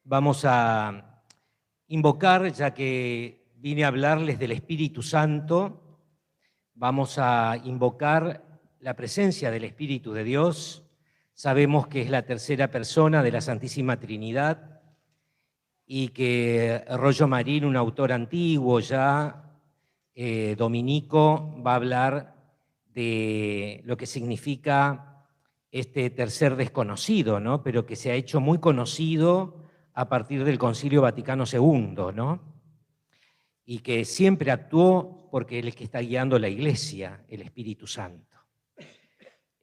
Vamos a invocar, ya que vine a hablarles del Espíritu Santo, vamos a invocar la presencia del Espíritu de Dios. Sabemos que es la tercera persona de la Santísima Trinidad y que Rollo Marín, un autor antiguo ya, dominico, va a hablar de lo que significa este tercer desconocido, ¿no? Pero que se ha hecho muy conocido a partir del Concilio Vaticano II, ¿no? Y que siempre actuó porque Él es que está guiando la Iglesia, el Espíritu Santo.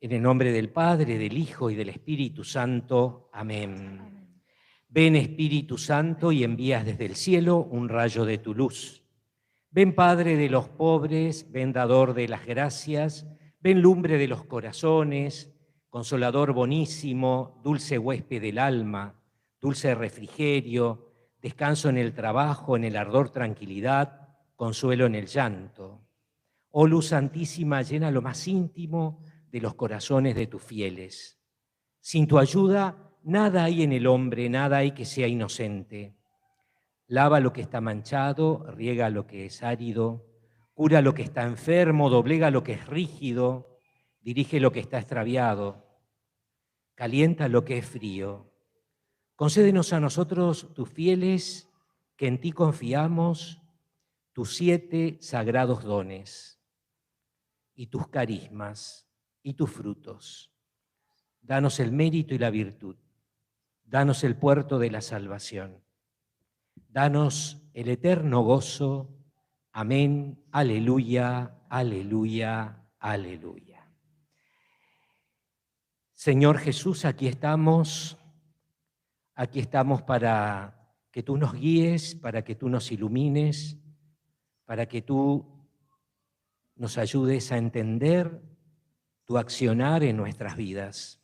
En el nombre del Padre, del Hijo y del Espíritu Santo. Amén. Ven, Espíritu Santo, y envías desde el cielo un rayo de tu luz. Ven, Padre de los pobres, ven, dador de las gracias, ven, lumbre de los corazones, consolador bonísimo, dulce huésped del alma, dulce refrigerio, descanso en el trabajo, en el ardor tranquilidad, consuelo en el llanto. Oh luz santísima, llena lo más íntimo de los corazones de tus fieles. Sin tu ayuda, nada hay en el hombre, nada hay que sea inocente. Lava lo que está manchado, riega lo que es árido, cura lo que está enfermo, doblega lo que es rígido, dirige lo que está extraviado, calienta lo que es frío. Concédenos a nosotros, tus fieles, que en ti confiamos, tus 7 sagrados dones y tus carismas y tus frutos. Danos el mérito y la virtud. Danos el puerto de la salvación. Danos el eterno gozo. Amén. Aleluya, aleluya, aleluya. Señor Jesús, aquí estamos para que tú nos guíes, para que tú nos ilumines, para que tú nos ayudes a entender tu accionar en nuestras vidas.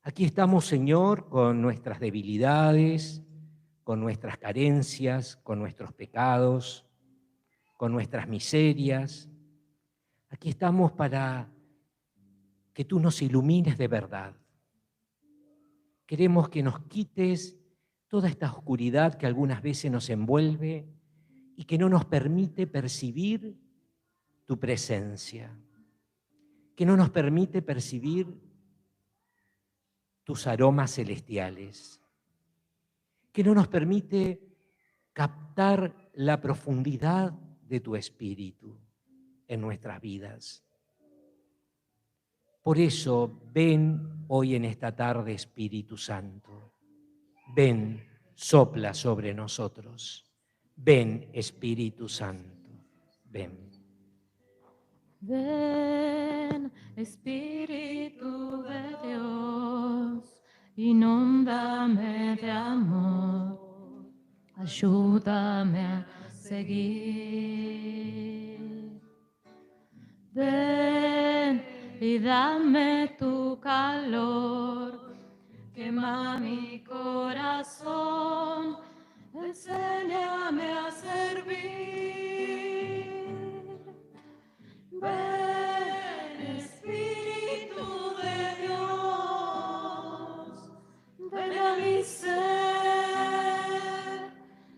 Aquí estamos, Señor, con nuestras debilidades, con nuestras carencias, con nuestros pecados, con nuestras miserias. Aquí estamos para que tú nos ilumines de verdad. Queremos que nos quites toda esta oscuridad que algunas veces nos envuelve y que no nos permite percibir tu presencia, que no nos permite percibir tus aromas celestiales, que no nos permite captar la profundidad de tu espíritu en nuestras vidas. Por eso, ven hoy en esta tarde, Espíritu Santo. Ven, sopla sobre nosotros. Ven, Espíritu Santo. Ven. Ven, Espíritu de Dios, inúndame de amor, ayúdame a seguir. Ven y dame tu calor, quema mi corazón, enséñame a servir. Ven, Espíritu de Dios, ven a mi ser,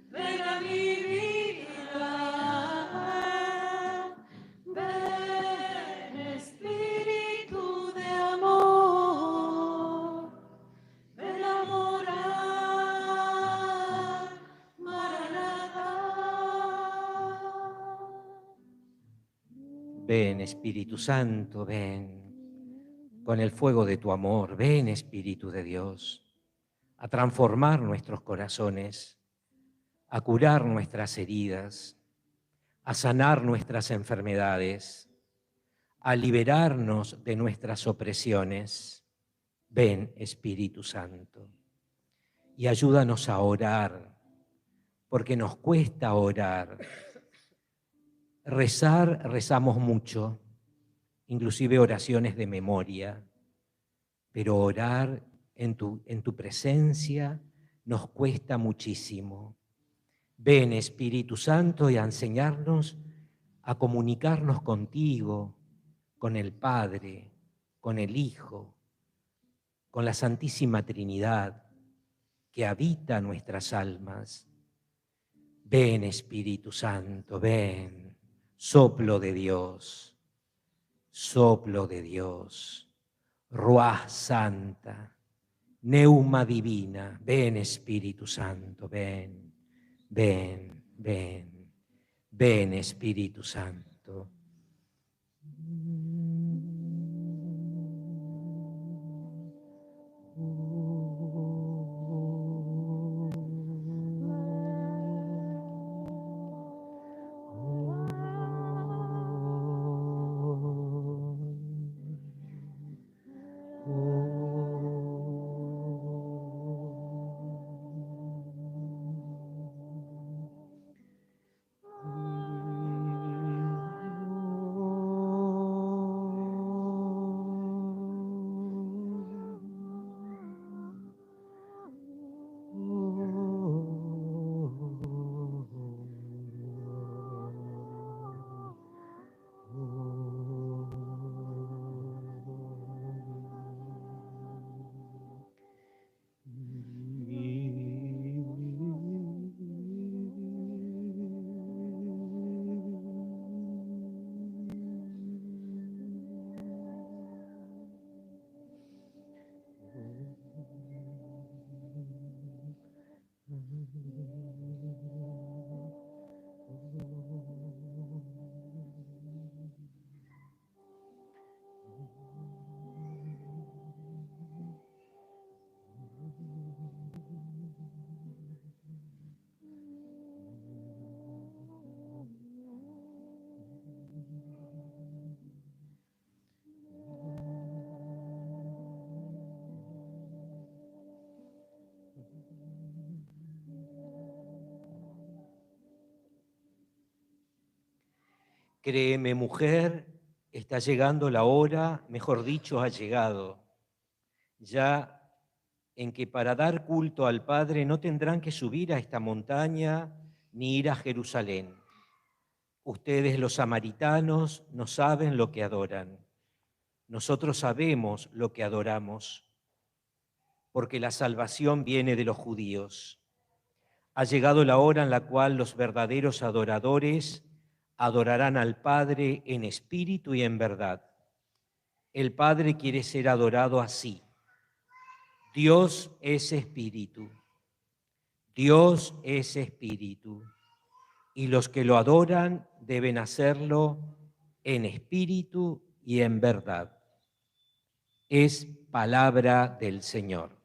ven a mi vida. Ven, Espíritu de amor, ven a morar, Maranatá. Ven, Espíritu Santo, ven con el fuego de tu amor. Ven, Espíritu de Dios, a transformar nuestros corazones, a curar nuestras heridas, a sanar nuestras enfermedades, a liberarnos de nuestras opresiones. Ven, Espíritu Santo, y ayúdanos a orar, porque nos cuesta orar. Rezar, rezamos mucho, inclusive oraciones de memoria, pero orar en tu presencia nos cuesta muchísimo. Ven, Espíritu Santo, y a enseñarnos a comunicarnos contigo, con el Padre, con el Hijo, con la Santísima Trinidad. que habita nuestras almas. Ven, Espíritu Santo, ven, soplo de Dios, soplo de Dios, Ruaj Santa, Neuma Divina, ven, Espíritu Santo, ven, ven, ven, ven, Espíritu Santo. Créeme, mujer, está llegando la hora, mejor dicho, ha llegado, ya en que para dar culto al Padre no tendrán que subir a esta montaña ni ir a Jerusalén. Ustedes, los samaritanos, no saben lo que adoran. Nosotros sabemos lo que adoramos, porque la salvación viene de los judíos. Ha llegado la hora en la cual los verdaderos adoradores adorarán al Padre en espíritu y en verdad. El Padre quiere ser adorado así. Dios es espíritu. Dios es espíritu. Y los que lo adoran deben hacerlo en espíritu y en verdad. Es palabra del Señor.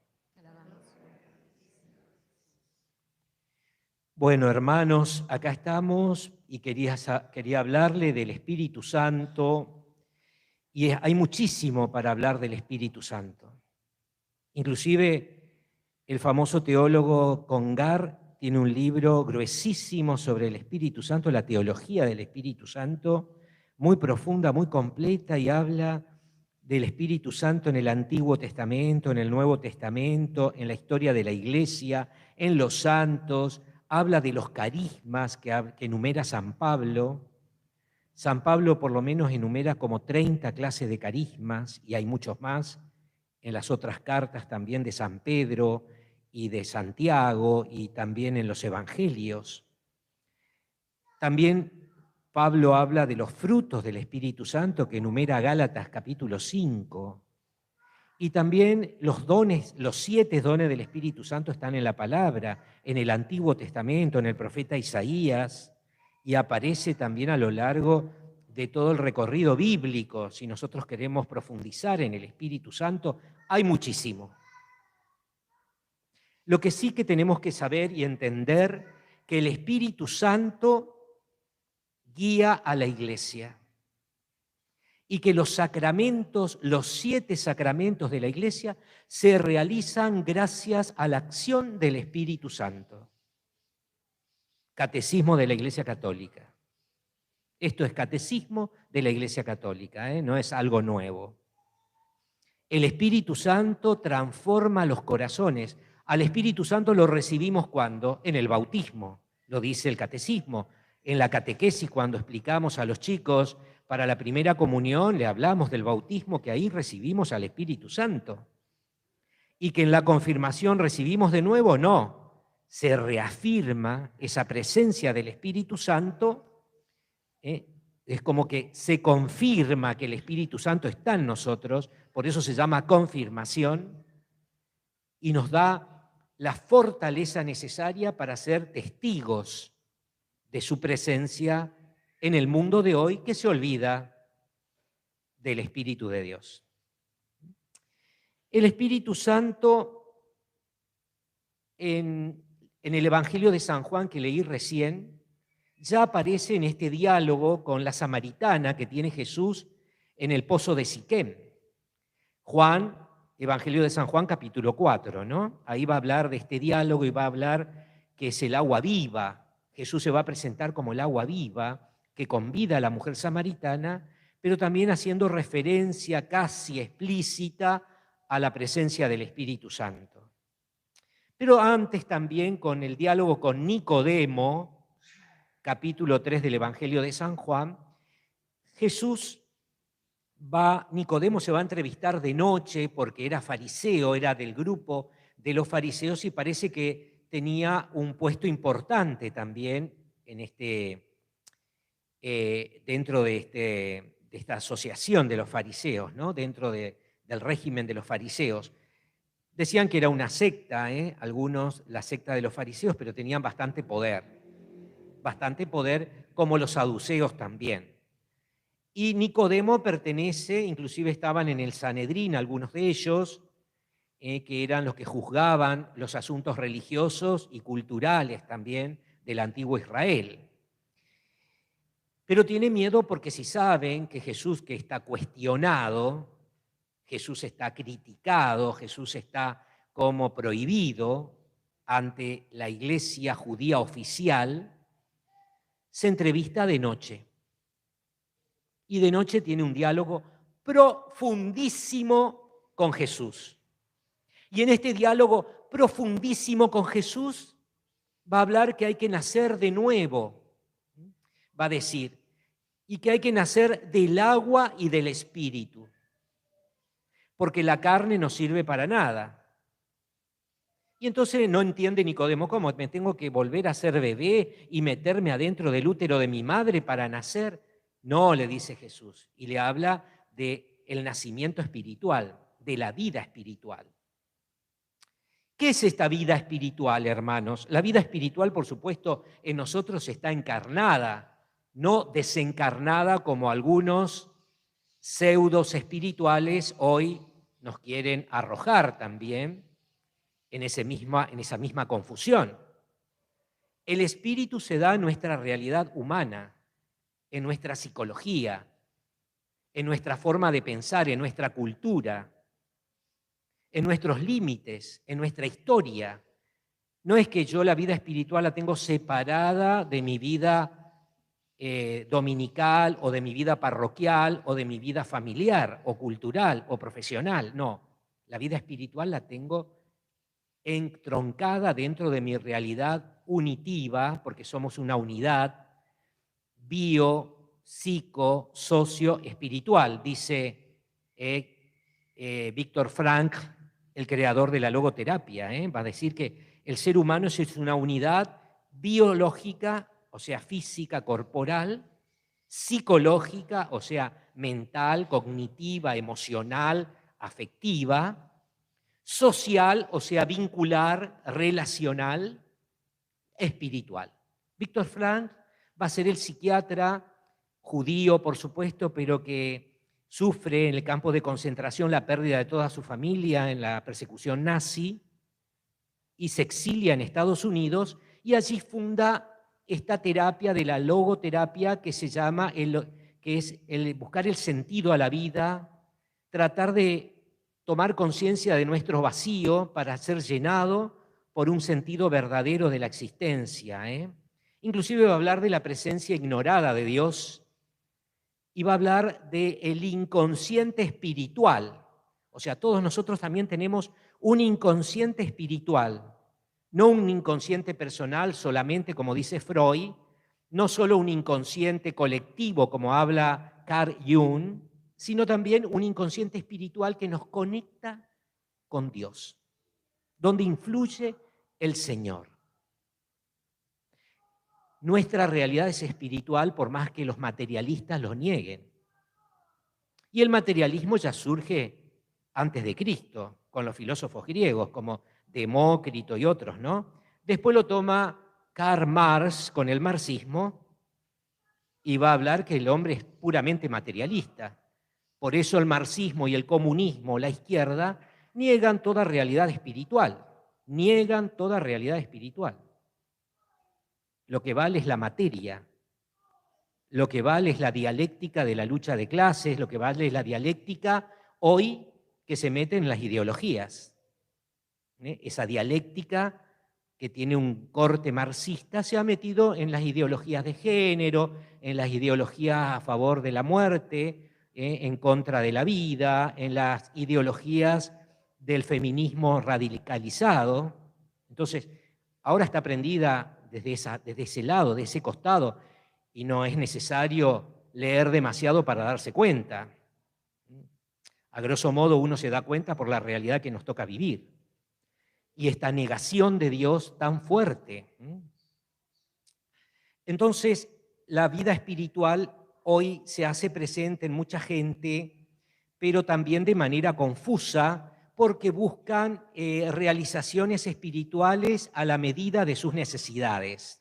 Bueno, hermanos, acá estamos y quería hablarle del Espíritu Santo, y hay muchísimo para hablar del Espíritu Santo. Inclusive el famoso teólogo Congar tiene un libro gruesísimo sobre el Espíritu Santo, la teología del Espíritu Santo, muy profunda, muy completa, y habla del Espíritu Santo en el Antiguo Testamento, en el Nuevo Testamento, en la historia de la Iglesia, en los santos. Habla de los carismas que enumera San Pablo. San Pablo por lo menos enumera como 30 clases de carismas, y hay muchos más en las otras cartas también de San Pedro y de Santiago, y también en los evangelios. También Pablo habla de los frutos del Espíritu Santo que enumera Gálatas capítulo 5. Y también los dones, los 7 dones del Espíritu Santo están en la palabra, en el Antiguo Testamento, en el profeta Isaías, y aparece también a lo largo de todo el recorrido bíblico. Si nosotros queremos profundizar en el Espíritu Santo, hay muchísimo. Lo que sí que tenemos que saber y entender que el Espíritu Santo guía a la Iglesia, y que los sacramentos, los 7 sacramentos de la Iglesia, se realizan gracias a la acción del Espíritu Santo. Catecismo de la Iglesia Católica. Esto es catecismo de la Iglesia Católica, no es algo nuevo. El Espíritu Santo transforma los corazones. Al Espíritu Santo lo recibimos ¿cuándo? En el bautismo, lo dice el catecismo. En la catequesis, cuando explicamos a los chicos para la primera comunión, le hablamos del bautismo, que ahí recibimos al Espíritu Santo. y que en la confirmación recibimos de nuevo, no. Se reafirma esa presencia del Espíritu Santo, es como que se confirma que el Espíritu Santo está en nosotros, por eso se llama confirmación, y nos da la fortaleza necesaria para ser testigos de su presencia en el mundo de hoy que se olvida del Espíritu de Dios. El Espíritu Santo, en el Evangelio de San Juan que leí recién, ya aparece en este diálogo con la samaritana que tiene Jesús en el pozo de Siquem. Juan, Evangelio de San Juan, capítulo 4, ¿no? Ahí va a hablar de este diálogo y va a hablar que es el agua viva. Jesús se va a presentar como el agua viva que convida a la mujer samaritana, pero también haciendo referencia casi explícita a la presencia del Espíritu Santo. Pero antes también con el diálogo con Nicodemo, capítulo 3 del Evangelio de San Juan, Nicodemo se va a entrevistar de noche porque era fariseo, era del grupo de los fariseos y parece que tenía un puesto importante también en dentro de esta asociación de los fariseos, ¿no? Dentro del régimen de los fariseos. Decían que era una secta, algunos, la secta de los fariseos, pero tenían bastante poder como los saduceos también. Y Nicodemo pertenece, inclusive estaban en el Sanedrín algunos de ellos, que eran los que juzgaban los asuntos religiosos y culturales también del antiguo Israel. Pero tiene miedo porque si saben que Jesús que está cuestionado, Jesús está criticado, Jesús está como prohibido ante la iglesia judía oficial, se entrevista de noche. Y de noche tiene un diálogo profundísimo con Jesús. Y en este diálogo profundísimo con Jesús va a hablar que hay que nacer de nuevo. Va a decir, y que hay que nacer del agua y del Espíritu. Porque la carne no sirve para nada. Y entonces no entiende Nicodemo, ¿cómo? ¿Me tengo que volver a ser bebé y meterme adentro del útero de mi madre para nacer? No, le dice Jesús, y le habla del nacimiento espiritual, de la vida espiritual. ¿Qué es esta vida espiritual, hermanos? La vida espiritual, por supuesto, en nosotros está encarnada, no desencarnada como algunos pseudos espirituales hoy nos quieren arrojar también en esa misma confusión. El espíritu se da en nuestra realidad humana, en nuestra psicología, en nuestra forma de pensar, en nuestra cultura, en nuestros límites, en nuestra historia. No es que yo la vida espiritual la tengo separada de mi vida dominical o de mi vida parroquial o de mi vida familiar o cultural o profesional. No, la vida espiritual la tengo entroncada dentro de mi realidad unitiva, porque somos una unidad bio, psico, socio, espiritual, dice Víctor Frank, el creador de la logoterapia. Va a decir que el ser humano es una unidad biológica, o sea, física, corporal, psicológica, o sea, mental, cognitiva, emocional, afectiva, social, o sea, vincular, relacional, espiritual. Víctor Frank va a ser el psiquiatra judío, por supuesto, pero que sufre en el campo de concentración la pérdida de toda su familia en la persecución nazi y se exilia en Estados Unidos y allí funda esta terapia de la logoterapia que se llama, que es el buscar el sentido a la vida, tratar de tomar conciencia de nuestro vacío para ser llenado por un sentido verdadero de la existencia. Inclusive va a hablar de la presencia ignorada de Dios y va a hablar del inconsciente espiritual. O sea, todos nosotros también tenemos un inconsciente espiritual, no un inconsciente personal solamente, como dice Freud, no solo un inconsciente colectivo, como habla Carl Jung, sino también un inconsciente espiritual que nos conecta con Dios. donde influye el Señor. Nuestra realidad es espiritual por más que los materialistas lo nieguen. Y el materialismo ya surge antes de Cristo, con los filósofos griegos como Demócrito y otros, ¿no? Después lo toma Karl Marx con el marxismo y va a hablar que el hombre es puramente materialista. Por eso el marxismo y el comunismo, la izquierda, niegan toda realidad espiritual. Niegan toda realidad espiritual. Lo que vale es la materia. Lo que vale es la dialéctica de la lucha de clases, lo que vale es la dialéctica hoy que se mete en las ideologías. Esa dialéctica que tiene un corte marxista se ha metido en las ideologías de género, en las ideologías a favor de la muerte, en contra de la vida, en las ideologías del feminismo radicalizado. Entonces, ahora está prendida desde ese lado, de ese costado, y no es necesario leer demasiado para darse cuenta. A grosso modo uno se da cuenta por la realidad que nos toca vivir. Y esta negación de Dios tan fuerte. Entonces, la vida espiritual hoy se hace presente en mucha gente, pero también de manera confusa, porque buscan realizaciones espirituales a la medida de sus necesidades.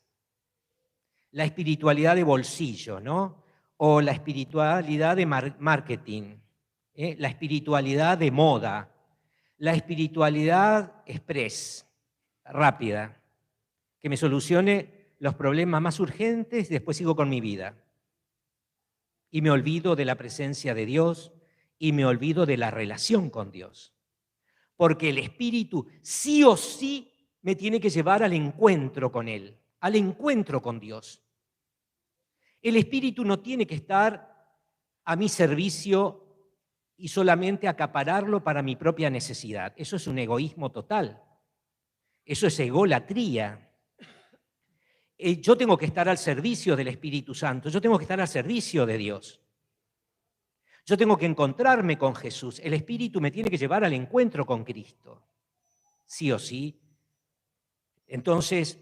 La espiritualidad de bolsillo, ¿no? O la espiritualidad de marketing, la espiritualidad de moda, la espiritualidad express, rápida, que me solucione los problemas más urgentes y después sigo con mi vida. Y me olvido de la presencia de Dios y me olvido de la relación con Dios. Porque el Espíritu sí o sí me tiene que llevar al encuentro con Él, al encuentro con Dios. El Espíritu no tiene que estar a mi servicio y solamente acapararlo para mi propia necesidad. Eso es un egoísmo total. Eso es egolatría. Yo tengo que estar al servicio del Espíritu Santo. Yo tengo que estar al servicio de Dios. Yo tengo que encontrarme con Jesús. El Espíritu me tiene que llevar al encuentro con Cristo. Sí o sí. Entonces,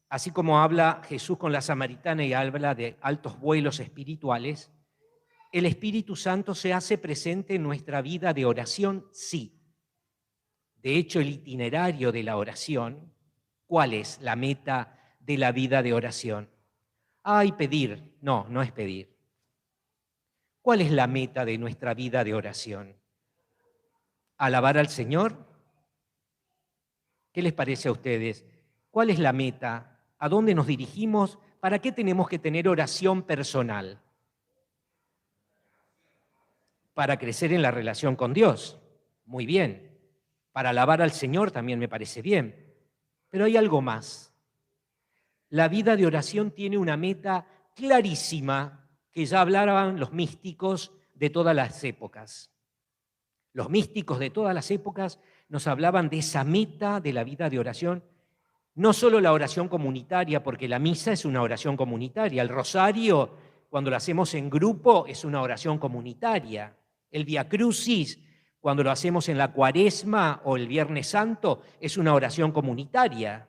así como habla Jesús con la samaritana y habla de altos vuelos espirituales, ¿el Espíritu Santo se hace presente en nuestra vida de oración? Sí. De hecho, el itinerario de la oración, ¿cuál es la meta de la vida de oración? Ay, pedir. No, no es pedir. ¿Cuál es la meta de nuestra vida de oración? ¿Alabar al Señor? ¿Qué les parece a ustedes? ¿Cuál es la meta? ¿A dónde nos dirigimos? ¿Para qué tenemos que tener oración personal? Para crecer en la relación con Dios. Muy bien. Para alabar al Señor también me parece bien. Pero hay algo más. La vida de oración tiene una meta clarísima que ya hablaban los místicos de todas las épocas. Los místicos de todas las épocas nos hablaban de esa meta de la vida de oración. No solo la oración comunitaria, porque la misa es una oración comunitaria. El rosario, cuando lo hacemos en grupo, es una oración comunitaria. El Vía Crucis, cuando lo hacemos en la Cuaresma o el Viernes Santo, es una oración comunitaria.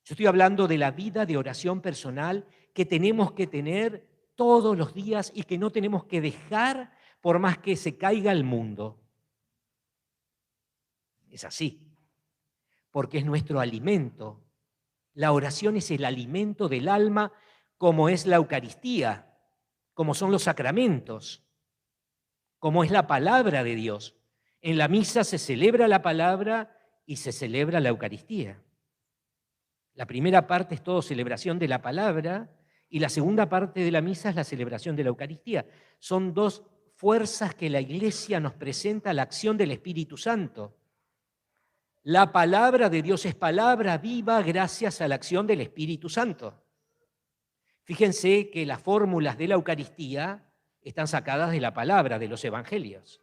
Yo estoy hablando de la vida de oración personal que tenemos que tener todos los días y que no tenemos que dejar por más que se caiga el mundo. Es así, porque es nuestro alimento. La oración es el alimento del alma, como es la Eucaristía, como son los sacramentos, como es la palabra de Dios. En la misa se celebra la palabra y se celebra la Eucaristía. La primera parte es todo celebración de la palabra y la segunda parte de la misa es la celebración de la Eucaristía. Son dos fuerzas que la Iglesia nos presenta a la acción del Espíritu Santo. La palabra de Dios es palabra viva gracias a la acción del Espíritu Santo. Fíjense que las fórmulas de la Eucaristía están sacadas de la palabra, de los evangelios.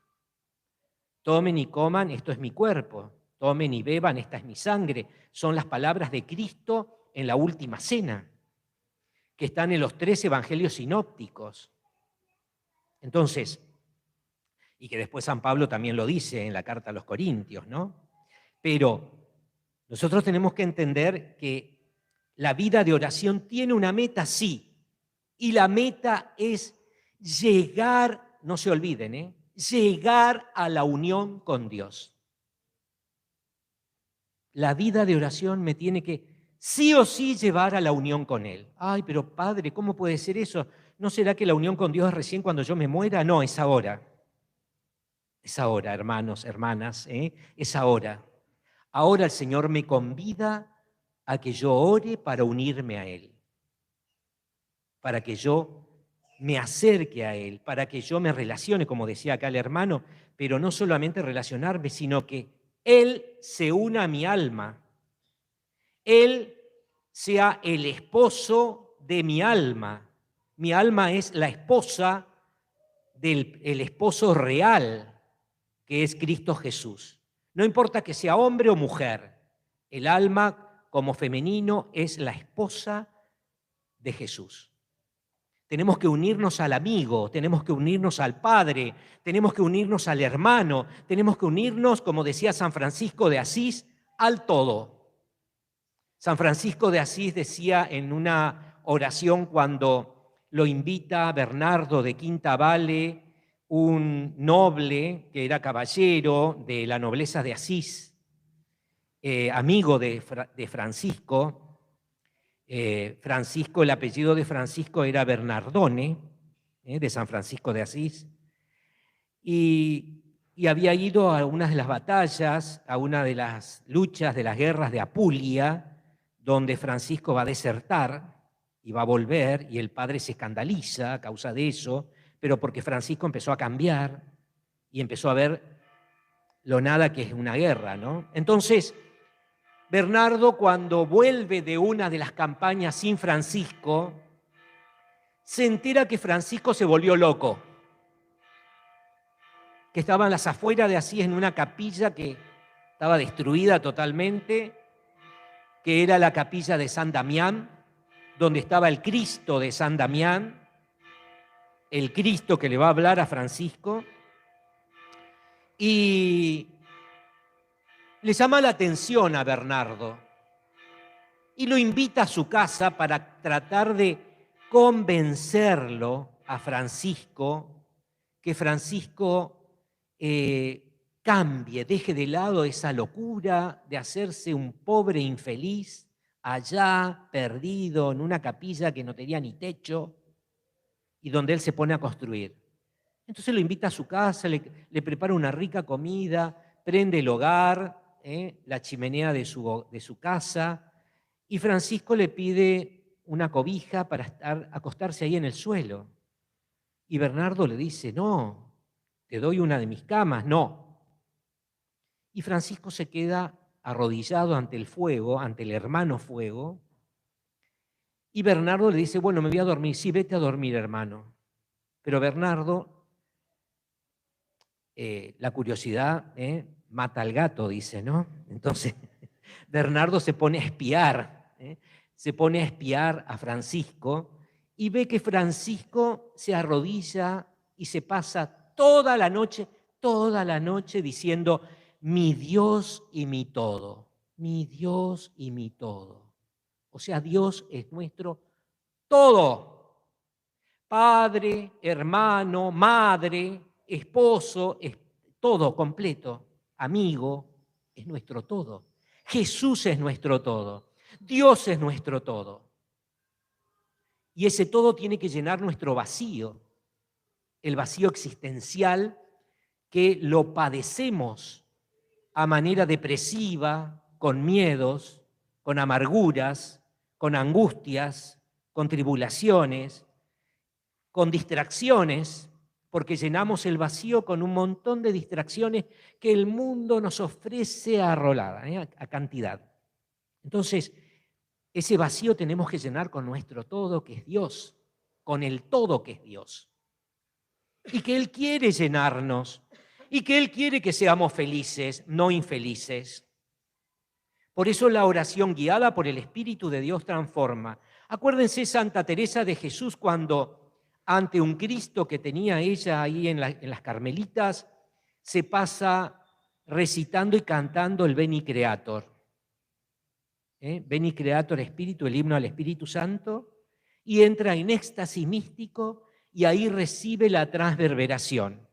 Tomen y coman, esto es mi cuerpo. Tomen y beban, esta es mi sangre. Son las palabras de Cristo en la última cena, que están en los 3 evangelios sinópticos. Entonces, y que después San Pablo también lo dice en la carta a los Corintios, ¿no? Pero nosotros tenemos que entender que la vida de oración tiene una meta, sí, y la meta es llegar, no se olviden, llegar a la unión con Dios. La vida de oración me tiene que sí o sí llevar a la unión con Él. Ay, pero Padre, ¿cómo puede ser eso? ¿No será que la unión con Dios es recién cuando yo me muera? No, es ahora. Es ahora, hermanos, hermanas, es ahora. Ahora el Señor me convida a que yo ore para unirme a Él, para que yo me acerque a Él, para que yo me relacione, como decía acá el hermano, pero no solamente relacionarme, sino que Él se una a mi alma, Él sea el esposo de mi alma. Mi alma es la esposa del el esposo real, que es Cristo Jesús. No importa que sea hombre o mujer, el alma como femenino es la esposa de Jesús. Tenemos que unirnos al amigo, tenemos que unirnos al padre, tenemos que unirnos al hermano, tenemos que unirnos, como decía San Francisco de Asís, al todo. San Francisco de Asís decía en una oración cuando lo invita Bernardo de Quintavalle, un noble que era caballero de la nobleza de Asís, amigo de Francisco. Francisco, el apellido de Francisco era Bernardone, de San Francisco de Asís, y había ido a una de las batallas, a una de las luchas de las guerras de Apulia, donde Francisco va a desertar y va a volver, y el padre se escandaliza a causa de eso, pero porque Francisco empezó a cambiar y empezó a ver lo nada que es una guerra, ¿no? Entonces, Bernardo, cuando vuelve de una de las campañas sin Francisco, se entera que Francisco se volvió loco, que estaba en las afueras de Asís en una capilla que estaba destruida totalmente, que era la capilla de San Damián, donde estaba el Cristo de San Damián, el Cristo que le va a hablar a Francisco, y le llama la atención a Bernardo y lo invita a su casa para tratar de convencerlo a Francisco, que Francisco cambie, deje de lado esa locura de hacerse un pobre infeliz allá perdido en una capilla que no tenía ni techo y donde él se pone a construir. Entonces lo invita a su casa, le prepara una rica comida, prende el hogar, la chimenea de su casa, y Francisco le pide una cobija para acostarse ahí en el suelo. Y Bernardo le dice, no, te doy una de mis camas, no. Y Francisco se queda arrodillado ante el fuego, ante el hermano fuego, y Bernardo le dice, bueno, me voy a dormir. Sí, vete a dormir, hermano. Pero Bernardo, la curiosidad mata al gato, dice, ¿no? Entonces, Bernardo se pone a espiar, se pone a espiar a Francisco y ve que Francisco se arrodilla y se pasa toda la noche diciendo, mi Dios y mi todo, mi Dios y mi todo. O sea, Dios es nuestro todo. Padre, hermano, madre, esposo, todo completo, amigo, es nuestro todo. Jesús es nuestro todo. Dios es nuestro todo. Y ese todo tiene que llenar nuestro vacío, el vacío existencial que lo padecemos a manera depresiva, con miedos, con amarguras, con angustias, con tribulaciones, con distracciones, porque llenamos el vacío con un montón de distracciones que el mundo nos ofrece a rolada, a cantidad. Entonces, ese vacío tenemos que llenar con nuestro todo, que es Dios, con el todo que es Dios. Y que Él quiere llenarnos, y que Él quiere que seamos felices, no infelices. Por eso la oración guiada por el Espíritu de Dios transforma. Acuérdense Santa Teresa de Jesús cuando ante un Cristo que tenía ella ahí en las Carmelitas, se pasa recitando y cantando el Veni Creator. Veni Creator Espíritu, el himno al Espíritu Santo, y entra en éxtasis místico y ahí recibe la transverberación,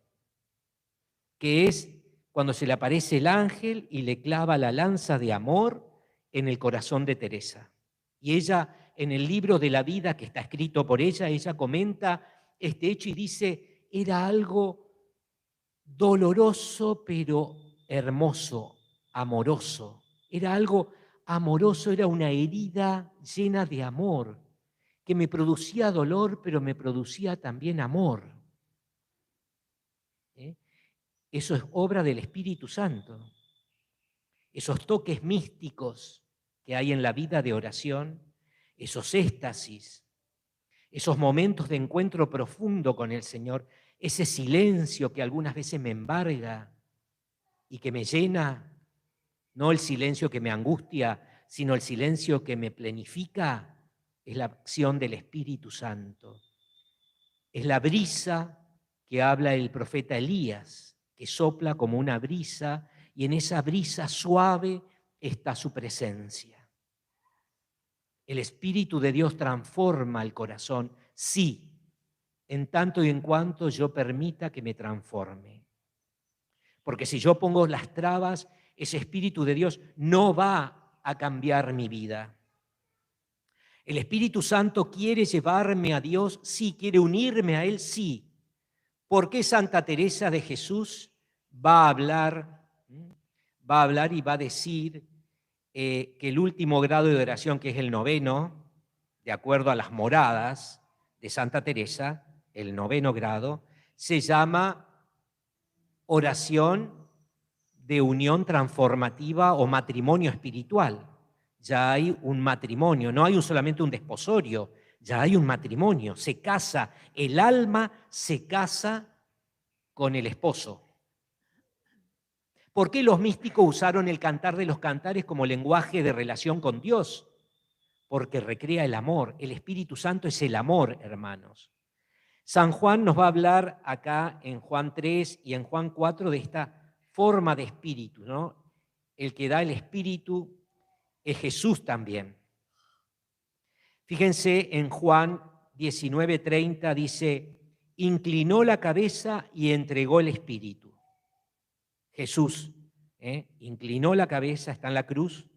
que es cuando se le aparece el ángel y le clava la lanza de amor en el corazón de Teresa. Y ella, en el libro de la vida que está escrito por ella comenta este hecho y dice, era algo doloroso pero hermoso, amoroso. Era algo amoroso, era una herida llena de amor, que me producía dolor, pero me producía también amor. Eso es obra del Espíritu Santo. Esos toques místicos que hay en la vida de oración, esos éxtasis, esos momentos de encuentro profundo con el Señor, ese silencio que algunas veces me embarga y que me llena, no el silencio que me angustia, sino el silencio que me plenifica, es la acción del Espíritu Santo. Es la brisa que habla el profeta Elías, que sopla como una brisa, y en esa brisa suave está su presencia. El Espíritu de Dios transforma el corazón, sí, en tanto y en cuanto yo permita que me transforme. Porque si yo pongo las trabas, ese Espíritu de Dios no va a cambiar mi vida. El Espíritu Santo quiere llevarme a Dios, sí, quiere unirme a Él, sí. ¿Por qué Santa Teresa de Jesús va a hablar y va a decir que el último grado de oración, que es el noveno, de acuerdo a las moradas de Santa Teresa, el noveno grado, se llama oración de unión transformativa o matrimonio espiritual? Ya hay un matrimonio, no hay solamente un desposorio, ya hay un matrimonio, se casa, el alma se casa con el esposo. ¿Por qué los místicos usaron el cantar de los cantares como lenguaje de relación con Dios? Porque recrea el amor. El Espíritu Santo es el amor, hermanos. San Juan nos va a hablar acá en Juan 3 y en Juan 4 de esta forma de espíritu, ¿no? El que da el espíritu es Jesús también. Fíjense en Juan 19:30 dice, inclinó la cabeza y entregó el espíritu. Jesús inclinó la cabeza, está en la cruz,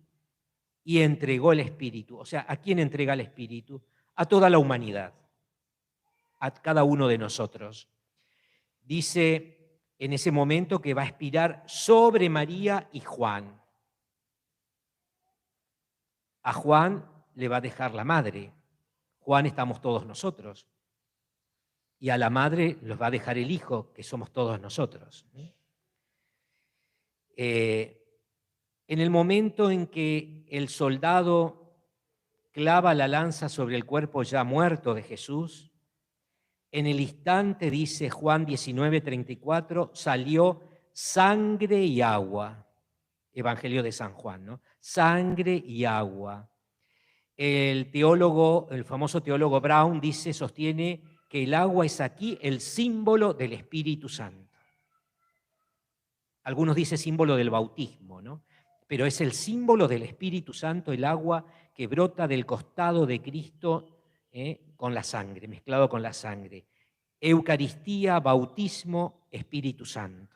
y entregó el espíritu. O sea, ¿a quién entrega el espíritu? A toda la humanidad, a cada uno de nosotros. Dice en ese momento que va a expirar sobre María y Juan. A Juan le va a dejar la madre. Juan estamos todos nosotros. Y a la madre los va a dejar el hijo, que somos todos nosotros. En el momento en que el soldado clava la lanza sobre el cuerpo ya muerto de Jesús, en el instante, dice Juan 19:34, salió sangre y agua. Evangelio de San Juan, ¿no? Sangre y agua. El famoso teólogo Brown sostiene que el agua es aquí el símbolo del Espíritu Santo. Algunos dicen símbolo del bautismo, ¿no? Pero es el símbolo del Espíritu Santo, el agua que brota del costado de Cristo con la sangre, mezclado con la sangre. Eucaristía, bautismo, Espíritu Santo.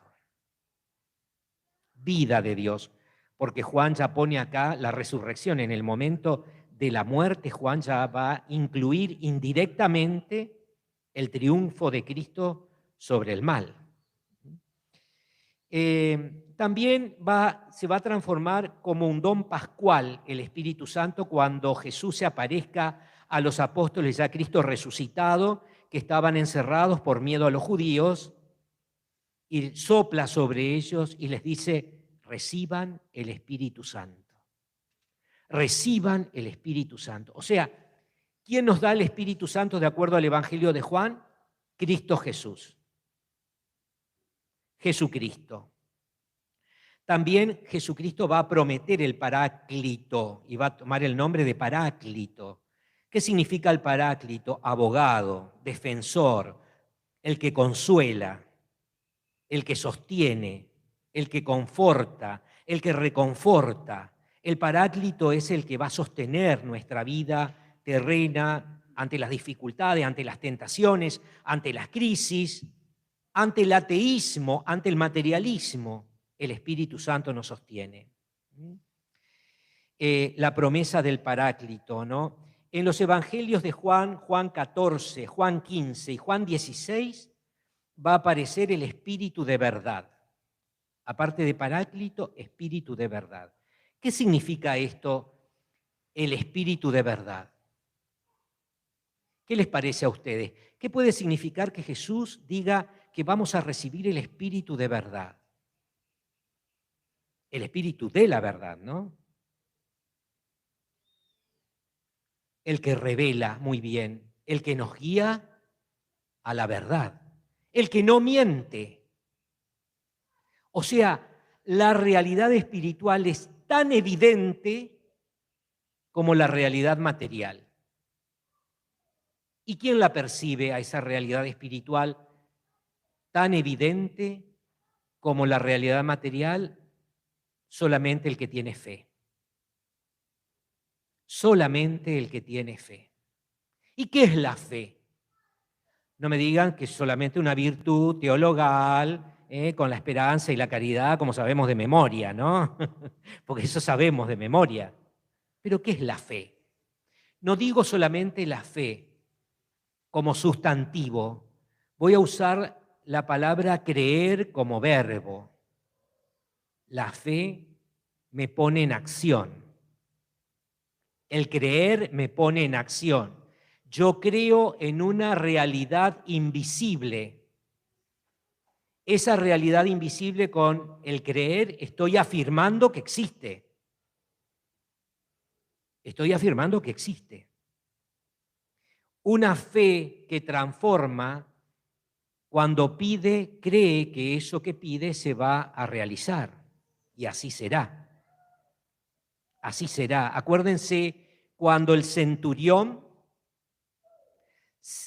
Vida de Dios, porque Juan ya pone acá la resurrección. En el momento de la muerte, Juan ya va a incluir indirectamente el triunfo de Cristo sobre el mal. También se va a transformar como un don pascual el Espíritu Santo cuando Jesús se aparezca a los apóstoles ya Cristo resucitado, que estaban encerrados por miedo a los judíos, y sopla sobre ellos y les dice, reciban el Espíritu Santo. Reciban el Espíritu Santo. O sea, ¿quién nos da el Espíritu Santo de acuerdo al Evangelio de Juan? Cristo Jesús. Jesucristo. También Jesucristo va a prometer el Paráclito y va a tomar el nombre de Paráclito. ¿Qué significa el Paráclito? Abogado, defensor, el que consuela, el que sostiene, el que conforta, el que reconforta. El Paráclito es el que va a sostener nuestra vida terrena ante las dificultades, ante las tentaciones, ante las crisis, ante el ateísmo, ante el materialismo. El Espíritu Santo nos sostiene. La promesa del Paráclito, ¿no? En los evangelios de Juan, Juan 14, Juan 15 y Juan 16, va a aparecer el Espíritu de verdad. Aparte de Paráclito, Espíritu de verdad. ¿Qué significa esto, el Espíritu de verdad? ¿Qué les parece a ustedes? ¿Qué puede significar que Jesús diga que vamos a recibir el Espíritu de verdad? El Espíritu de la verdad, ¿no? El que revela muy bien, el que nos guía a la verdad, el que no miente. O sea, la realidad espiritual es tan evidente como la realidad material. ¿Y quién la percibe a esa realidad espiritual tan evidente como la realidad material? Solamente el que tiene fe. Solamente el que tiene fe. ¿Y qué es la fe? No me digan que es solamente una virtud teologal, con la esperanza y la caridad, como sabemos de memoria, ¿no? Porque eso sabemos de memoria. Pero ¿qué es la fe? No digo solamente la fe como sustantivo. Voy a usar la palabra creer como verbo. La fe me pone en acción. El creer me pone en acción. Yo creo en una realidad invisible. Esa realidad invisible, con el creer estoy afirmando que existe. Estoy afirmando que existe. Una fe que transforma, cuando pide, cree que eso que pide se va a realizar. Y así será. Así será. Acuérdense cuando el centurión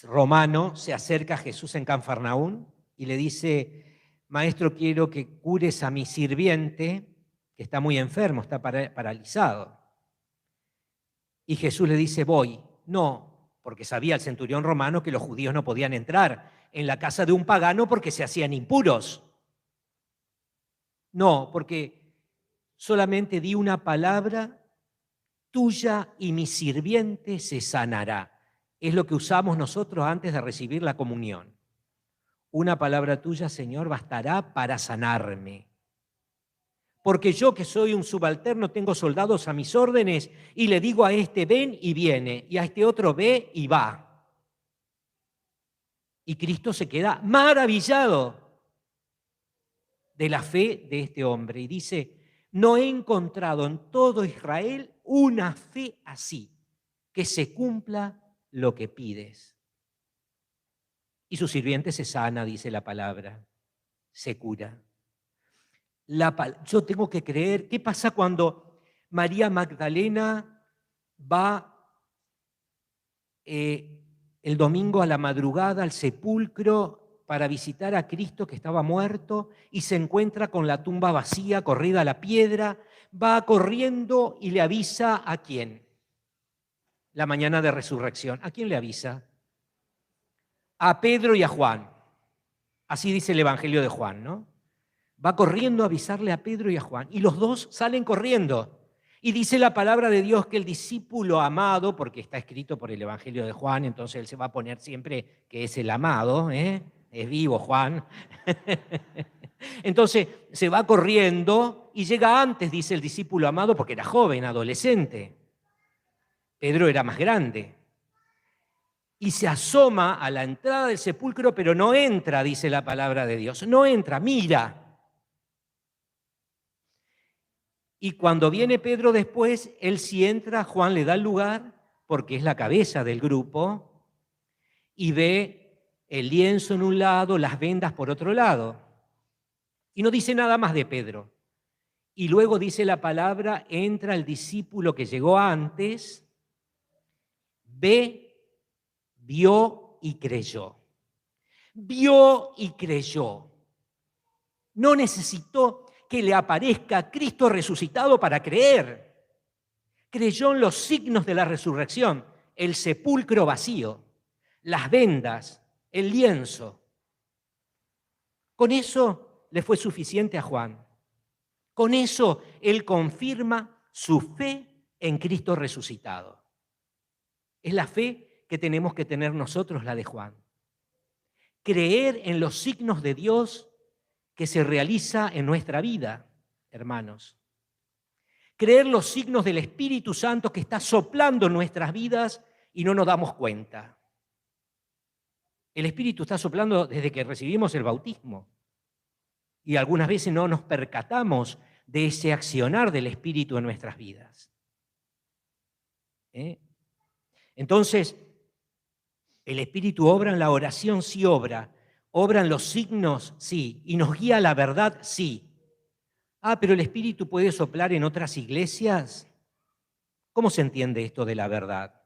romano se acerca a Jesús en Cafarnaún y le dice: Maestro, quiero que cures a mi sirviente, que está muy enfermo, está paralizado. Y Jesús le dice: voy. No, porque sabía el centurión romano que los judíos no podían entrar en la casa de un pagano porque se hacían impuros. No, porque solamente di una palabra tuya y mi sirviente se sanará. Es lo que usamos nosotros antes de recibir la comunión. Una palabra tuya, Señor, bastará para sanarme. Porque yo, que soy un subalterno, tengo soldados a mis órdenes y le digo a este ven y viene, y a este otro ve y va. Y Cristo se queda maravillado de la fe de este hombre y dice: no he encontrado en todo Israel una fe así, que se cumpla lo que pides. Y su sirviente se sana, dice la palabra, se cura. Yo tengo que creer. ¿Qué pasa cuando María Magdalena va el domingo a la madrugada al sepulcro para visitar a Cristo que estaba muerto y se encuentra con la tumba vacía, corrida la piedra? Va corriendo y le avisa ¿a quién? La mañana de resurrección. ¿A quién le avisa? A Pedro y a Juan. Así dice el Evangelio de Juan, ¿no? Va corriendo a avisarle a Pedro y a Juan. Y los dos salen corriendo. Y dice la palabra de Dios que el discípulo amado, porque está escrito por el Evangelio de Juan, entonces él se va a poner siempre que es el amado, ¿eh? Es vivo Juan. Entonces se va corriendo y llega antes, dice el discípulo amado, porque era joven, adolescente. Pedro era más grande. Y se asoma a la entrada del sepulcro, pero no entra, dice la palabra de Dios. No entra, mira. Y cuando viene Pedro después, él sí entra, Juan le da el lugar, porque es la cabeza del grupo, y ve el lienzo en un lado, las vendas por otro lado. Y no dice nada más de Pedro. Y luego dice la palabra, entra el discípulo que llegó antes, ve, vio y creyó. Vio y creyó. No necesitó. que le aparezca Cristo resucitado para creer. Creyó en los signos de la resurrección, el sepulcro vacío, las vendas, el lienzo. Con eso le fue suficiente a Juan. Con eso él confirma su fe en Cristo resucitado. Es la fe que tenemos que tener nosotros, la de Juan. Creer en los signos de Dios que se realiza en nuestra vida, hermanos. Creer los signos del Espíritu Santo que está soplando en nuestras vidas y no nos damos cuenta. El Espíritu está soplando desde que recibimos el bautismo. Y algunas veces no nos percatamos de ese accionar del Espíritu en nuestras vidas. Entonces, el Espíritu obra en la oración, sí obra. Obra en los signos, sí. Y nos guía a la verdad, sí. Ah, pero el Espíritu puede soplar en otras iglesias. ¿Cómo se entiende esto de la verdad?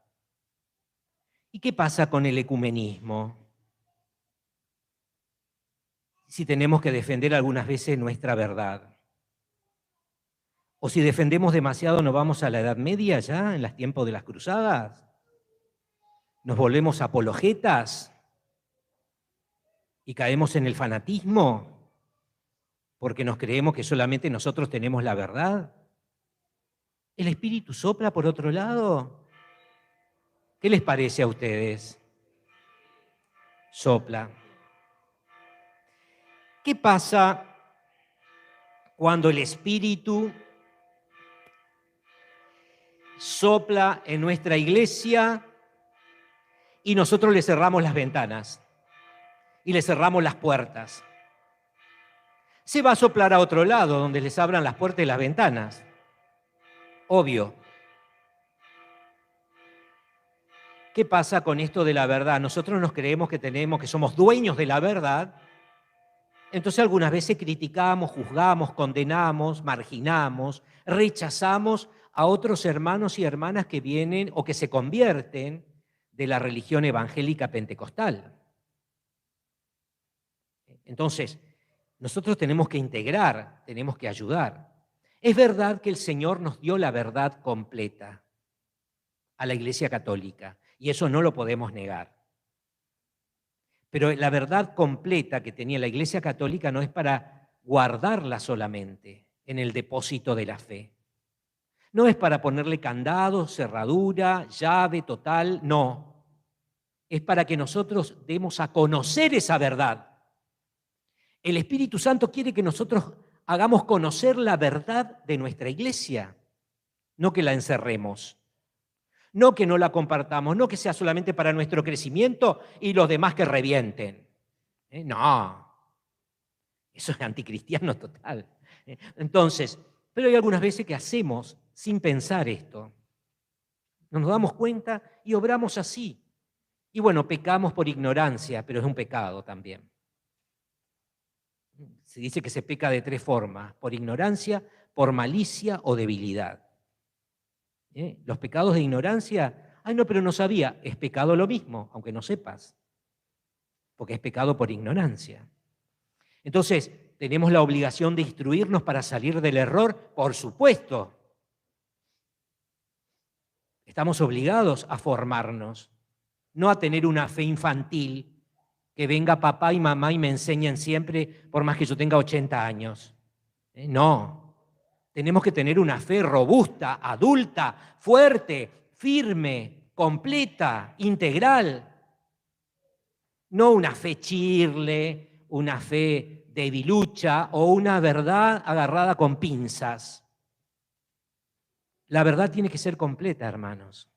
¿Y qué pasa con el ecumenismo? Si tenemos que defender algunas veces nuestra verdad. O si defendemos demasiado, ¿nos vamos a la Edad Media ya, en los tiempos de las cruzadas? ¿Nos volvemos apologetas? ¿Y caemos en el fanatismo? Porque nos creemos que solamente nosotros tenemos la verdad. ¿El Espíritu sopla por otro lado? ¿Qué les parece a ustedes? Sopla. ¿Qué pasa cuando el Espíritu sopla en nuestra iglesia y nosotros le cerramos las ventanas y le cerramos las puertas? Se va a soplar a otro lado donde les abran las puertas y las ventanas. Obvio. ¿Qué pasa con esto de la verdad? Nosotros nos creemos que somos dueños de la verdad. Entonces algunas veces criticamos, juzgamos, condenamos, marginamos, rechazamos a otros hermanos y hermanas que vienen o que se convierten de la religión evangélica pentecostal. Entonces, nosotros tenemos que integrar, tenemos que ayudar. Es verdad que el Señor nos dio la verdad completa a la Iglesia Católica, y eso no lo podemos negar. Pero la verdad completa que tenía la Iglesia Católica no es para guardarla solamente en el depósito de la fe. No es para ponerle candado, cerradura, llave total, no. Es para que nosotros demos a conocer esa verdad. El Espíritu Santo quiere que nosotros hagamos conocer la verdad de nuestra iglesia, no que la encerremos, no que no la compartamos, no que sea solamente para nuestro crecimiento y los demás que revienten. No, eso es anticristiano total. Entonces, pero hay algunas veces que hacemos sin pensar esto. No nos damos cuenta y obramos así. Y bueno, pecamos por ignorancia, pero es un pecado también. Se dice que se peca de tres formas: por ignorancia, por malicia o debilidad. Los pecados de ignorancia, ay no, pero no sabía, es pecado lo mismo, aunque no sepas, porque es pecado por ignorancia. Entonces, ¿tenemos la obligación de instruirnos para salir del error? Por supuesto. Estamos obligados a formarnos, no a tener una fe infantil, que venga papá y mamá y me enseñen siempre, por más que yo tenga 80 años. No, tenemos que tener una fe robusta, adulta, fuerte, firme, completa, integral. No una fe chirle, una fe debilucha o una verdad agarrada con pinzas. La verdad tiene que ser completa, hermanos.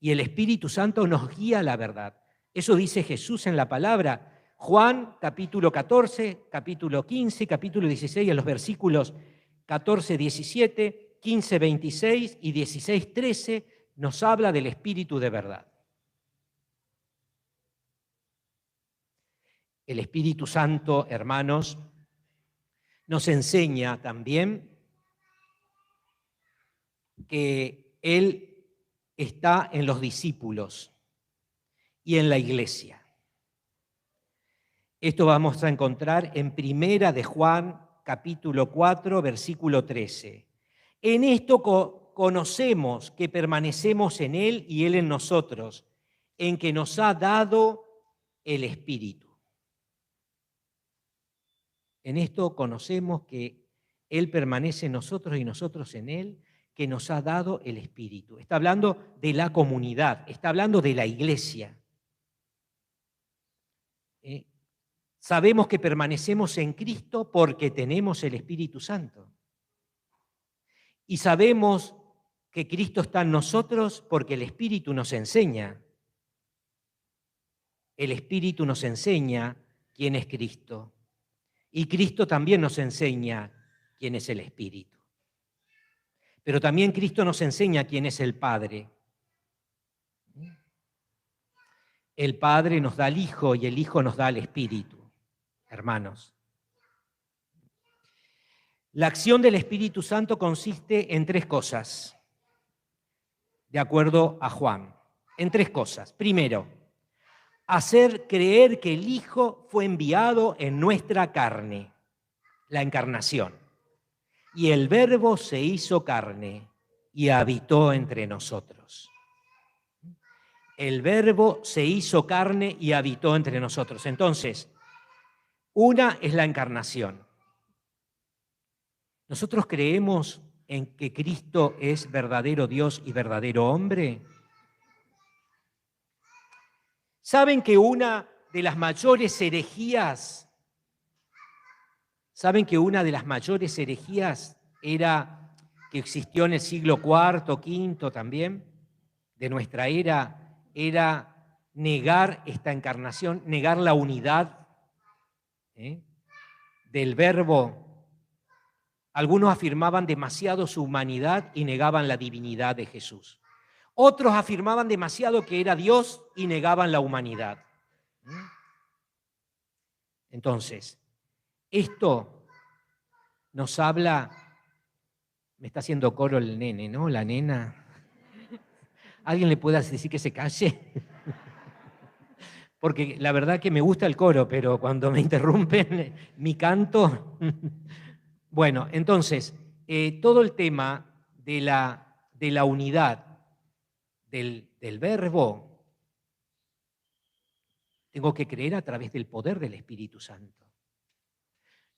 Y el Espíritu Santo nos guía a la verdad. Eso dice Jesús en la palabra. Juan, capítulo 14, capítulo 15, capítulo 16, en los versículos 14, 17, 15, 26 y 16, 13, nos habla del Espíritu de verdad. El Espíritu Santo, hermanos, nos enseña también que Él está en los discípulos y en la iglesia. Esto vamos a encontrar en Primera de Juan, capítulo 4, versículo 13. En esto conocemos que permanecemos en Él y Él en nosotros, en que nos ha dado el Espíritu. En esto conocemos que Él permanece en nosotros y nosotros en Él, que nos ha dado el Espíritu. Está hablando de la comunidad, está hablando de la iglesia. Sabemos que permanecemos en Cristo porque tenemos el Espíritu Santo. Y sabemos que Cristo está en nosotros porque el Espíritu nos enseña. El Espíritu nos enseña quién es Cristo. Y Cristo también nos enseña quién es el Espíritu. Pero también Cristo nos enseña quién es el Padre. El Padre nos da al Hijo y el Hijo nos da al Espíritu, hermanos. La acción del Espíritu Santo consiste en 3 cosas, de acuerdo a Juan. En 3 cosas. Primero, hacer creer que el Hijo fue enviado en nuestra carne, la encarnación. Y el Verbo se hizo carne y habitó entre nosotros. El Verbo se hizo carne y habitó entre nosotros. Entonces, una es la encarnación. ¿Nosotros creemos en que Cristo es verdadero Dios y verdadero hombre? ¿Saben que una de las mayores herejías era que existió en el siglo IV, V también, de nuestra era, era negar esta encarnación, negar la unidad del Verbo? Algunos afirmaban demasiado su humanidad y negaban la divinidad de Jesús. Otros afirmaban demasiado que era Dios y negaban la humanidad. Entonces, esto nos habla, me está haciendo coro el nene, ¿no? La nena. ¿Alguien le puede decir que se calle? Porque la verdad que me gusta el coro, pero cuando me interrumpen mi canto... Bueno, entonces, todo el tema de la unidad del Verbo, tengo que creer a través del poder del Espíritu Santo.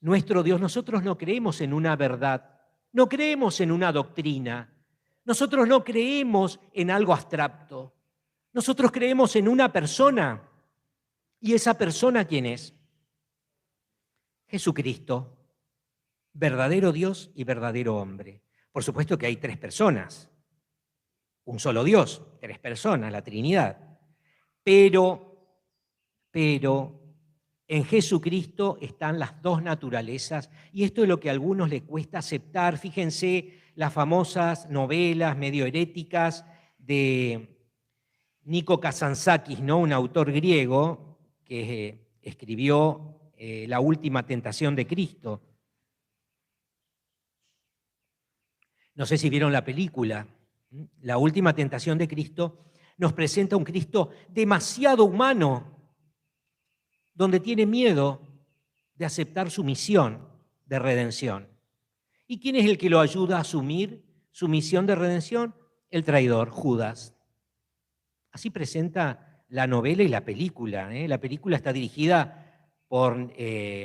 Nuestro Dios, nosotros no creemos en una verdad, no creemos en una doctrina, nosotros no creemos en algo abstracto, nosotros creemos en una persona. ¿Y esa persona quién es? Jesucristo. Verdadero Dios y verdadero hombre. Por supuesto que hay 3 personas, un solo Dios, 3 personas, la Trinidad. Pero en Jesucristo están las 2 naturalezas y esto es lo que a algunos les cuesta aceptar. Fíjense las famosas novelas medio heréticas de Nico Kazantzakis, ¿no? Un autor griego que escribió La última tentación de Cristo. No sé si vieron la película. La última tentación de Cristo nos presenta un Cristo demasiado humano, donde tiene miedo de aceptar su misión de redención. ¿Y quién es el que lo ayuda a asumir su misión de redención? El traidor, Judas. Así presenta la novela y la película. La película está dirigida por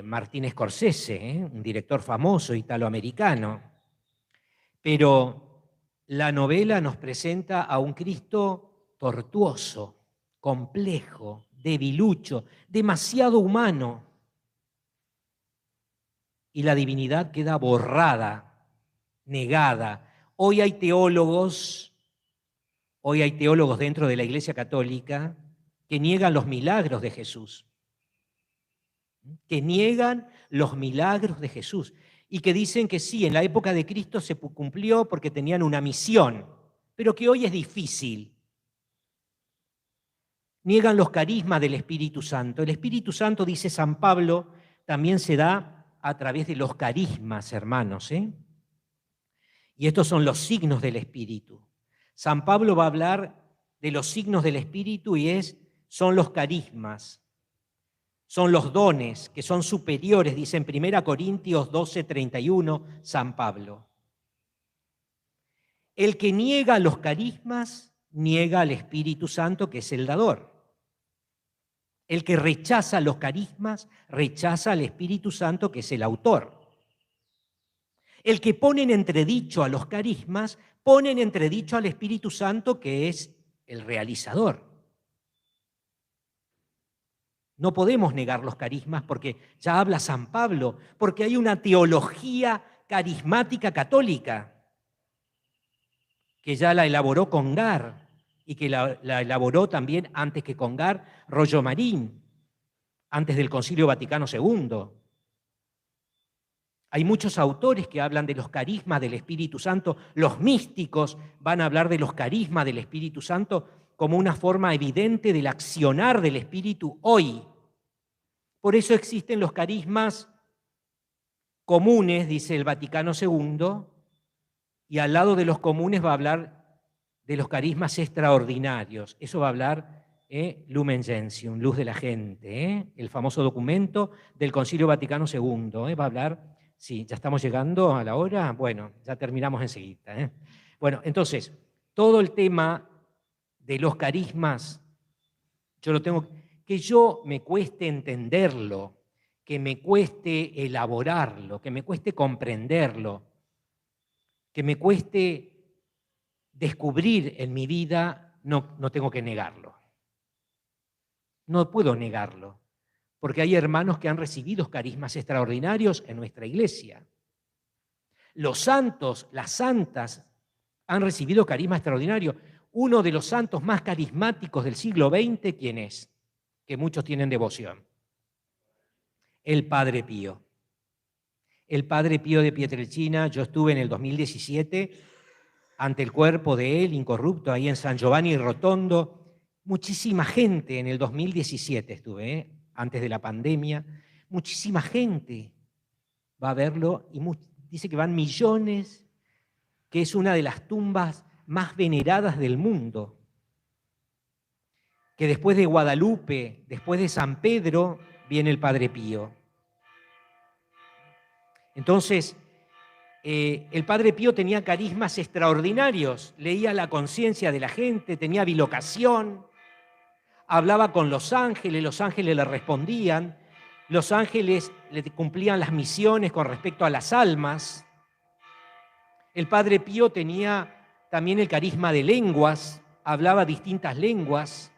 Martin Scorsese, un director famoso italoamericano. Pero la novela nos presenta a un Cristo tortuoso, complejo, debilucho, demasiado humano. Y la divinidad queda borrada, negada. Hoy hay teólogos dentro de la Iglesia Católica que niegan los milagros de Jesús. Que niegan los milagros de Jesús. Y que dicen que sí, en la época de Cristo se cumplió porque tenían una misión, pero que hoy es difícil. Niegan los carismas del Espíritu Santo. El Espíritu Santo, dice San Pablo, también se da a través de los carismas, hermanos. Y estos son los signos del Espíritu. San Pablo va a hablar de los signos del Espíritu y son los carismas. son los dones, que son superiores, dice en 1 Corintios 12:31 San Pablo. El que niega los carismas, niega al Espíritu Santo, que es el dador. El que rechaza los carismas, rechaza al Espíritu Santo, que es el autor. El que pone en entredicho a los carismas, pone en entredicho al Espíritu Santo, que es el realizador. No podemos negar los carismas porque ya habla San Pablo, porque hay una teología carismática católica que ya la elaboró Congar y que la elaboró también antes que Congar Rollo Marín, antes del Concilio Vaticano II. Hay muchos autores que hablan de los carismas del Espíritu Santo. Los místicos van a hablar de los carismas del Espíritu Santo como una forma evidente del accionar del Espíritu hoy. Por eso existen los carismas comunes, dice el Vaticano II, y al lado de los comunes va a hablar de los carismas extraordinarios. Eso va a hablar Lumen Gentium, luz de la gente, el famoso documento del Concilio Vaticano II. Va a hablar, sí, ya estamos llegando a la hora, bueno, ya terminamos enseguida. Bueno, entonces, todo el tema de los carismas, yo lo tengo, que yo me cueste entenderlo, que me cueste elaborarlo, que me cueste comprenderlo, que me cueste descubrir en mi vida, no tengo que negarlo. No puedo negarlo, porque hay hermanos que han recibido carismas extraordinarios en nuestra iglesia. Los santos, las santas, han recibido carisma extraordinario. Uno de los santos más carismáticos del siglo XX, ¿quién es? Que muchos tienen devoción. El Padre Pío. El Padre Pío de Pietrelcina, yo estuve en el 2017 ante el cuerpo de él, incorrupto, ahí en San Giovanni Rotondo. Muchísima gente en el 2017 estuve, antes de la pandemia. Muchísima gente va a verlo y dice que van millones, que es una de las tumbas más veneradas del mundo. Que después de Guadalupe, después de San Pedro, viene el Padre Pío. Entonces, el Padre Pío tenía carismas extraordinarios, leía la conciencia de la gente, tenía bilocación, hablaba con los ángeles le respondían, los ángeles le cumplían las misiones con respecto a las almas. El Padre Pío tenía también el carisma de lenguas, hablaba distintas lenguas.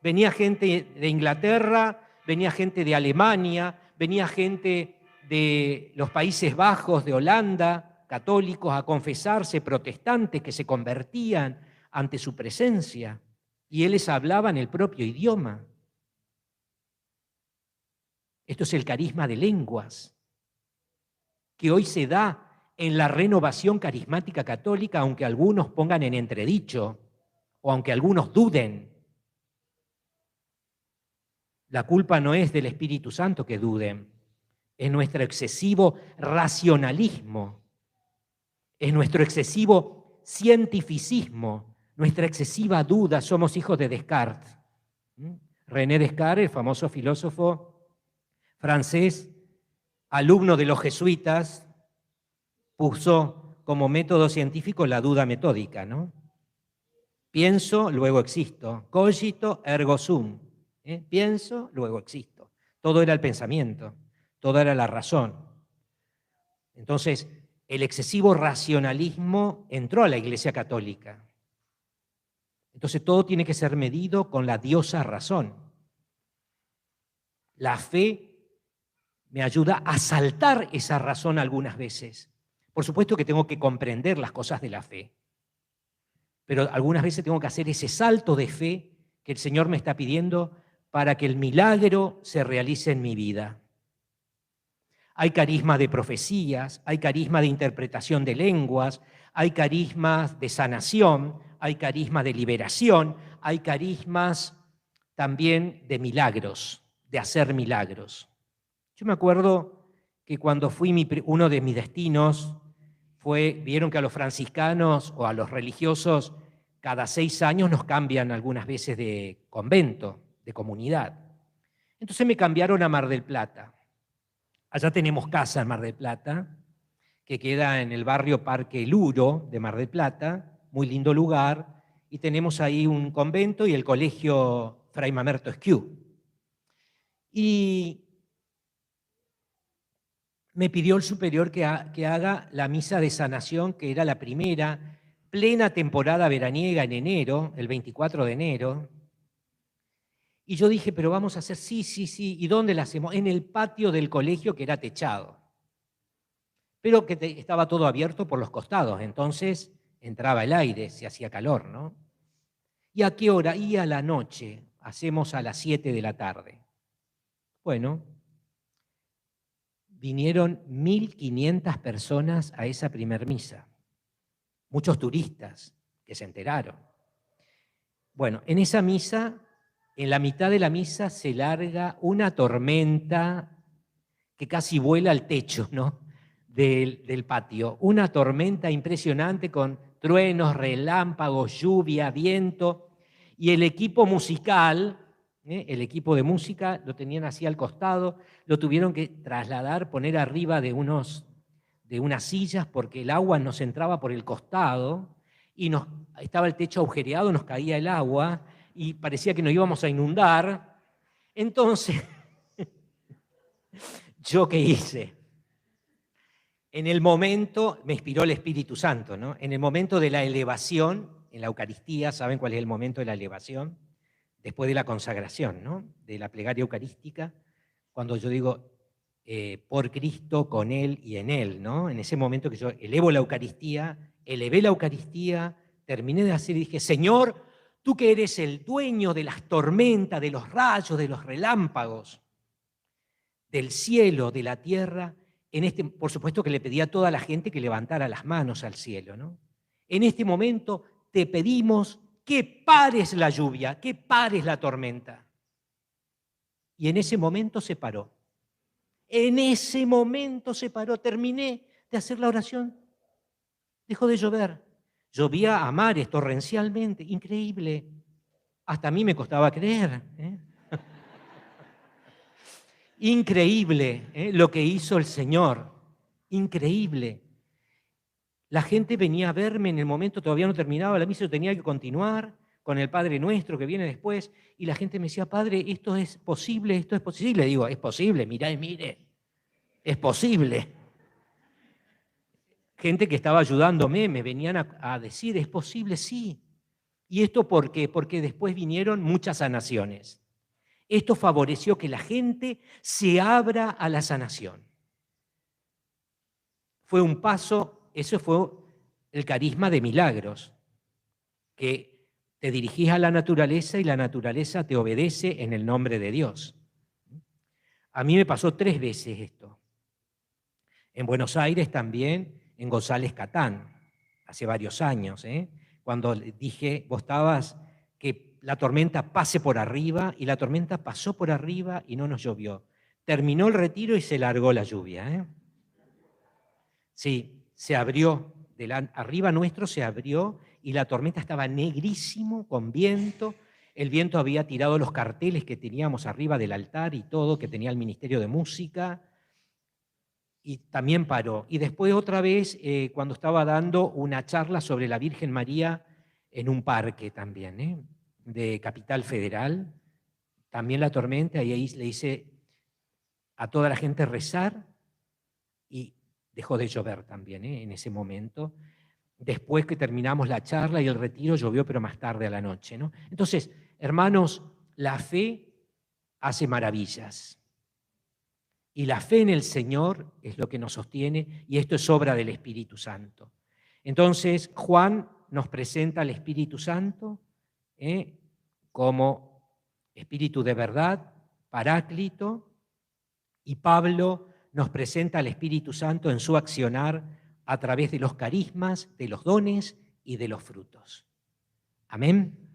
Venía gente de Inglaterra, venía gente de Alemania, venía gente de los Países Bajos, de Holanda, católicos a confesarse, protestantes que se convertían ante su presencia, y él les hablaba en el propio idioma. Esto es el carisma de lenguas, que hoy se da en la renovación carismática católica, aunque algunos pongan en entredicho, o aunque algunos duden. La culpa no es del Espíritu Santo que duden, es nuestro excesivo racionalismo, es nuestro excesivo cientificismo, nuestra excesiva duda. Somos hijos de Descartes. René Descartes, el famoso filósofo francés, alumno de los jesuitas, puso como método científico la duda metódica, ¿no? Pienso, luego existo. Cogito, ergo sum. Pienso, luego existo. Todo era el pensamiento, todo era la razón. Entonces, el excesivo racionalismo entró a la Iglesia Católica. Entonces, todo tiene que ser medido con la diosa razón. La fe me ayuda a saltar esa razón algunas veces. Por supuesto que tengo que comprender las cosas de la fe, pero algunas veces tengo que hacer ese salto de fe que el Señor me está pidiendo para que el milagro se realice en mi vida. Hay carisma de profecías, hay carisma de interpretación de lenguas, hay carismas de sanación, hay carisma de liberación, hay carismas también de milagros, de hacer milagros. Yo me acuerdo que cuando fui uno de mis destinos vieron que a los franciscanos o a los religiosos cada 6 años nos cambian algunas veces de convento, de comunidad. Entonces me cambiaron a Mar del Plata. Allá tenemos casa en Mar del Plata, que queda en el barrio Parque Luro de Mar del Plata, muy lindo lugar, y tenemos ahí un convento y el colegio Fray Mamerto Esquiú. Y me pidió el superior que haga la misa de sanación, que era la primera, plena temporada veraniega en enero, el 24 de enero. Y yo dije, pero vamos a hacer, sí. ¿Y dónde la hacemos? En el patio del colegio, que era techado. Pero que estaba todo abierto por los costados, entonces entraba el aire, se hacía calor, ¿no? ¿Y a qué hora? Y a la noche, hacemos a las 7 de la tarde. Bueno, vinieron 1.500 personas a esa primer misa, muchos turistas que se enteraron. Bueno, en esa misa, en la mitad de la misa se larga una tormenta que casi vuela al techo, ¿no?, del patio. Una tormenta impresionante con truenos, relámpagos, lluvia, viento. Y el equipo musical, el equipo de música, lo tenían así al costado, lo tuvieron que trasladar, poner arriba de unas sillas porque el agua nos entraba por el costado y estaba el techo agujereado, nos caía el agua y parecía que nos íbamos a inundar. Entonces, ¿yo qué hice? En el momento, me inspiró el Espíritu Santo, ¿no? En el momento de la elevación, en la Eucaristía, ¿saben cuál es el momento de la elevación? Después de la consagración, ¿no?, de la plegaria eucarística, cuando yo digo, por Cristo, con Él y en Él, ¿no? En ese momento que yo elevo la Eucaristía, elevé la Eucaristía, terminé de hacer y dije, Señor, tú que eres el dueño de las tormentas, de los rayos, de los relámpagos, del cielo, de la tierra, por supuesto que le pedí a toda la gente que levantara las manos al cielo, ¿no? En este momento te pedimos que pares la lluvia, que pares la tormenta. Y en ese momento se paró. En ese momento se paró. Terminé de hacer la oración. Dejó de llover. Llovía a mares torrencialmente. Increíble. Hasta a mí me costaba creer, ¿eh? Increíble, lo que hizo el Señor, increíble. La gente venía a verme en el momento, todavía no terminaba la misa, yo tenía que continuar con el Padre Nuestro que viene después, y la gente me decía, Padre, esto es posible, esto es posible. Le digo, es posible, mirá y mire, es posible. Gente que estaba ayudándome me venían a decir, es posible, sí. ¿Y esto por qué? Porque después vinieron muchas sanaciones. Esto favoreció que la gente se abra a la sanación. Fue un paso, eso fue el carisma de milagros, que te dirigís a la naturaleza y la naturaleza te obedece en el nombre de Dios. A mí me pasó 3 veces esto. En Buenos Aires también, en González Catán, hace varios años, cuando dije, vos estabas que la tormenta pase por arriba, y la tormenta pasó por arriba y no nos llovió. Terminó el retiro y se largó la lluvia. Sí, se abrió, arriba nuestro se abrió y la tormenta estaba negrísimo, con viento. El viento había tirado los carteles que teníamos arriba del altar y todo, que tenía el Ministerio de Música, y también paró. Y después otra vez, cuando estaba dando una charla sobre la Virgen María en un parque también, de Capital Federal, también la tormenta, y ahí le hice a toda la gente rezar y dejó de llover también, en ese momento. Después que terminamos la charla y el retiro, llovió, pero más tarde a la noche, ¿no? Entonces, hermanos, la fe hace maravillas. Y la fe en el Señor es lo que nos sostiene, y esto es obra del Espíritu Santo. Entonces, Juan nos presenta al Espíritu Santo como Espíritu de verdad, Paráclito, y Pablo nos presenta al Espíritu Santo en su accionar a través de los carismas, de los dones y de los frutos. Amén.